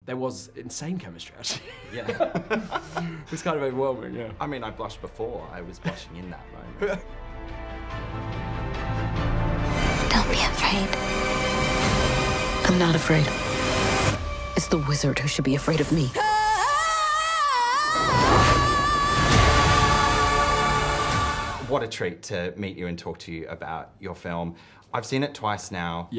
there was insane chemistry, actually. Yeah. It was kind of overwhelming, yeah. I mean, I blushed before. I was blushing in that moment. Don't be afraid. I'm not afraid. It's the wizard who should be afraid of me. What a treat to meet you and talk to you about your film. I've seen it twice now,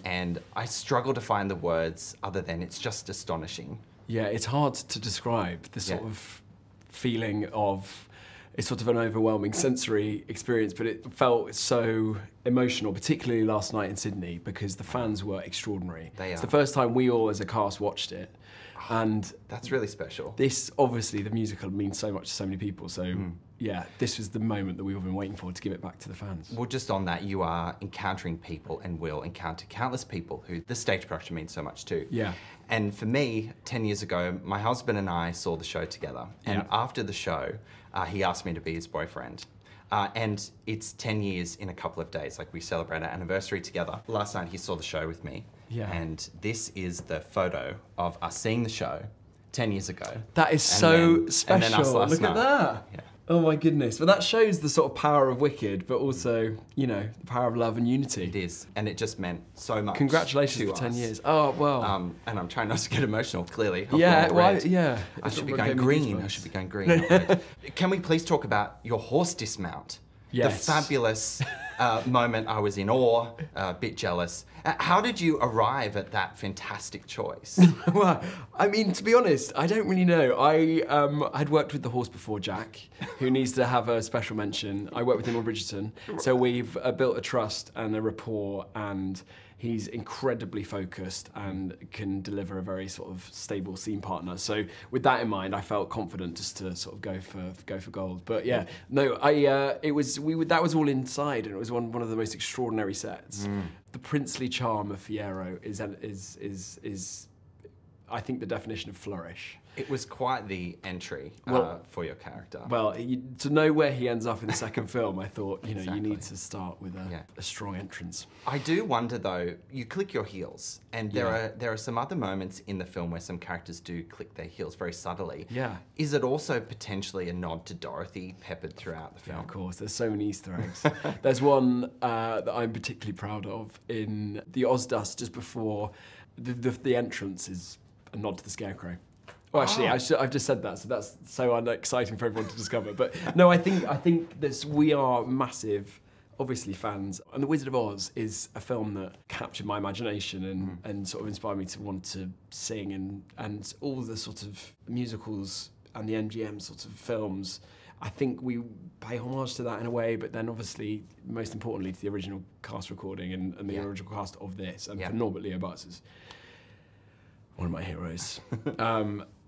and I struggle to find the words other than it's just astonishing. Yeah, it's hard to describe the sort of feeling of, it's sort of an overwhelming sensory experience, but it felt so emotional, particularly last night in Sydney, because the fans were extraordinary. They are. It's the first time we all as a cast watched it. And that's really special. This, obviously, the musical means so much to so many people, so yeah, this was the moment that we've all been waiting for to give it back to the fans. Well, just on that, you are encountering people and will encounter countless people who the stage production means so much to. Yeah. And for me, 10 years ago, my husband and I saw the show together. And after the show, he asked me to be his boyfriend. And it's 10 years in a couple of days. Like, we celebrate our anniversary together. Last night, he saw the show with me. Yeah. And this is the photo of us seeing the show 10 years ago. That is so special. And then us last Look night. at that. Yeah. Oh my goodness. But that shows the sort of power of Wicked, but also, you know, the power of love and unity. It is. And it just meant so much. Congratulations to for 10 us. years. Oh, well. And I'm trying not to get emotional, clearly. Yeah, well, yeah. I should be going green. I should be going green. Can we please talk about your horse dismount? Yes. The fabulous moment. I was in awe, a bit jealous. How did you arrive at that fantastic choice? Well, I mean, to be honest, I don't really know. I'd worked with the horse before, Jack, who needs to have a special mention. I worked with him on Bridgerton, so we've built a trust and a rapport, and he's incredibly focused and can deliver a very sort of stable scene partner. So with that in mind, I felt confident just to sort of go for gold. But yeah, no, that was all inside, and it was one of the most extraordinary sets. The princely charm of Fiyero is I think the definition of flourish. It was quite the entry for your character. Well, to know where he ends up in the second film, I thought, you know, you need to start with a strong entrance. I do wonder though, you click your heels, and there are some other moments in the film where some characters do click their heels very subtly. Yeah. Is it also potentially a nod to Dorothy peppered throughout the film? Yeah, of course, there's so many Easter eggs. There's one that I'm particularly proud of in the Ozdust just before the entrance is a nod to the Scarecrow. Well, actually, I've just said that, so that's so exciting for everyone to discover. But no, I think that we are massive, obviously, fans. And The Wizard of Oz is a film that captured my imagination and sort of inspired me to want to sing, and all the sort of musicals and the MGM sort of films. I think we pay homage to that in a way, but then obviously, most importantly, to the original cast recording and the original cast of this. And for Norbert Leo Butz is one of my heroes.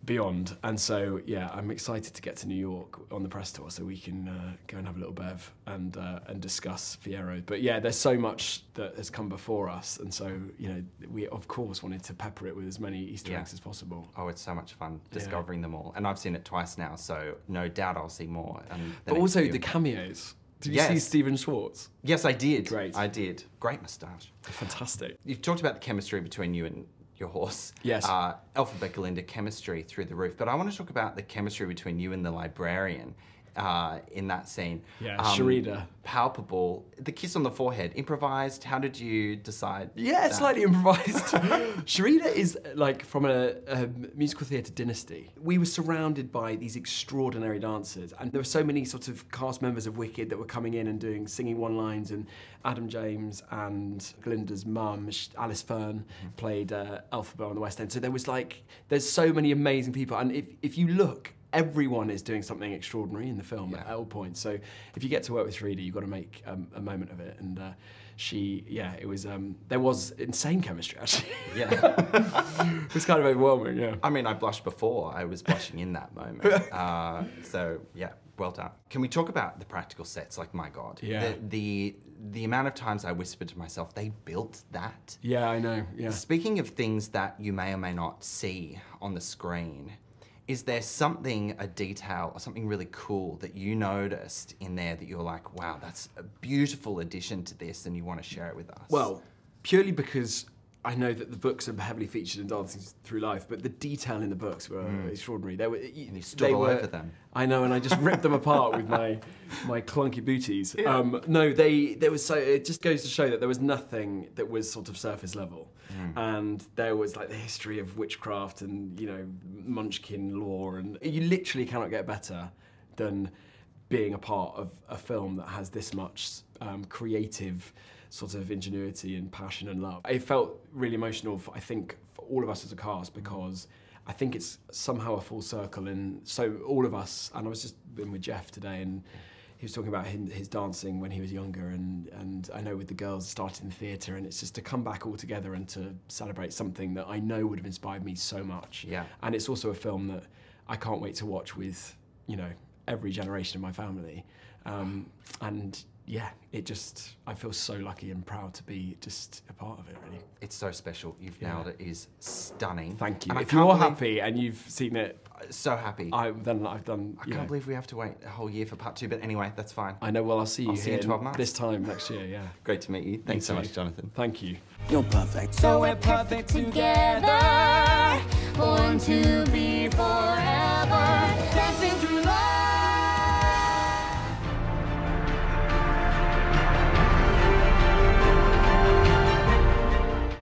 Beyond. And so, yeah, I'm excited to get to New York on the press tour so we can go and have a little bev and discuss Fiyero. But yeah, there's so much that has come before us, and so, you know, we of course wanted to pepper it with as many Easter eggs as possible. Oh, it's so much fun discovering them all. And I've seen it twice now, so no doubt I'll see more. But also the cameos. Did you see Stephen Schwartz? Yes, I did. Great. I did. Great moustache. Fantastic. You've talked about the chemistry between you and your horse. Yes. Elphaba, Glinda, chemistry through the roof. But I want to talk about the chemistry between you and the librarian in that scene. Yeah, Sharida. Palpable. The kiss on the forehead. Improvised. How did you decide? Yeah, slightly improvised. Sharida is like from a musical theatre dynasty. We were surrounded by these extraordinary dancers, and there were so many sort of cast members of Wicked that were coming in and singing one-lines, and Adam James and Glinda's mum, Alice Fern, played Elphaba on the West End. So there's so many amazing people, and if you look, everyone is doing something extraordinary in the film at all points. So if you get to work with Sharida, you've got to make a moment of it. And there was insane chemistry, actually. Yeah. It was kind of overwhelming, yeah. I mean, I blushed before. I was blushing in that moment. So, yeah, well done. Can we talk about the practical sets? Like, my God. Yeah. The amount of times I whispered to myself, they built that. Yeah, I know, yeah. Speaking of things that you may or may not see on the screen, is there a detail or something really cool that you noticed in there that you're like, wow, that's a beautiful addition to this and you want to share it with us? Well, purely because I know that the books are heavily featured in Dancing Through Life, but the detail in the books were extraordinary. And you stood all over them. I know, and I just ripped them apart with my clunky booties. Yeah. No, there was so. It just goes to show that there was nothing that was sort of surface level, and there was like the history of witchcraft and Munchkin lore, and you literally cannot get better than being a part of a film that has this much creative sort of ingenuity and passion and love. It felt really emotional, I think, for all of us as a cast, because I think it's somehow a full circle. And so all of us, and I was just been with Jeff today, and he was talking about his dancing when he was younger, and I know with the girls started in theatre, and it's just to come back all together and to celebrate something that I know would have inspired me so much. Yeah. And it's also a film that I can't wait to watch with, every generation of my family. And yeah, I feel so lucky and proud to be just a part of it, really. It's so special. You've nailed it. It is stunning. Thank you. If you're happy and you've seen it... So happy. I've done... I can't believe we have to wait a whole year for part 2, but anyway, that's fine. I know, well, I'll see you here in 12 months. This time next year, yeah. Great to meet you. Thanks so much, Jonathan. Thank you. You're perfect. So we're perfect together, born to be forever, dancing through life.